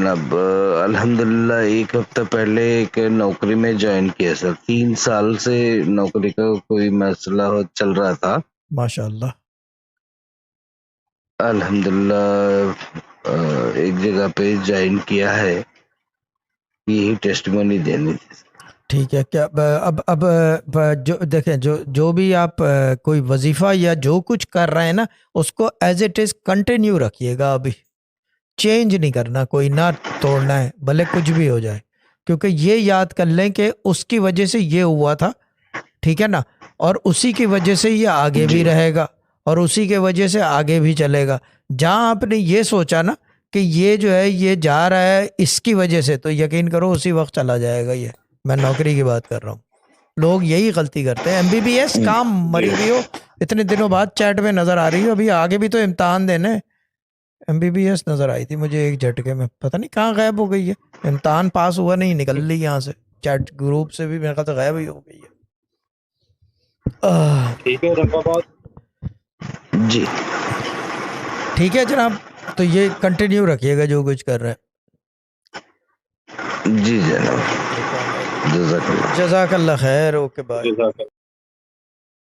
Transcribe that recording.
جناب الحمدللہ ایک ہفتہ پہلے ایک نوکری میں جوائن کیا سر. 3 سال سے نوکری کا کوئی مسئلہ چل رہا تھا. ماشاء اللہ. الحمدللہ ایک جگہ پہ جوائن کیا ہے, یہی ٹیسٹمونی دینی تھی. ٹھیک ہے. کیا اب جو دیکھیں جو بھی آپ کوئی وظیفہ یا جو کچھ کر رہے ہیں نا, اس کو ایز اٹ از کنٹینیو رکھیے گا. ابھی چینج نہیں کرنا, کوئی نہ توڑنا ہے بھلے کچھ بھی ہو جائے, کیونکہ یہ یاد کر لیں کہ اس کی وجہ سے یہ ہوا تھا, ٹھیک ہے نا, اور اسی کی وجہ سے یہ آگے بھی رہے گا اور اسی کے وجہ سے آگے بھی چلے گا. جہاں آپ نے یہ سوچا نا کہ یہ جو ہے یہ جا رہا ہے اس کی وجہ سے, تو یقین کرو اسی وقت چلا جائے گا. یہ میں نوکری کی بات کر رہا ہوں. لوگ یہی غلطی کرتے ہیں. MBBS کام مری ہوئی ہو, اتنے دنوں بعد چیٹ میں نظر آ رہی ہو, ابھی آگے بھی تو امتحان دینے. MBBS نظر آئی تھی مجھے ایک جھٹکے میں, پتہ نہیں کہاں غائب ہو گئی ہے. امتحان پاس ہوا نہیں, نکل لی یہاں سے, چیٹ گروپ سے بھی میرے خیال سے غائب ہی ہو گئی ہے. ٹھیک ہے رنگا بات جی ٹھیک ہے جناب, تو یہ کنٹینیو رکھیے گا جو کچھ کر رہے ہیں. جی جناب, جزاک اللہ خیر. Okay bye.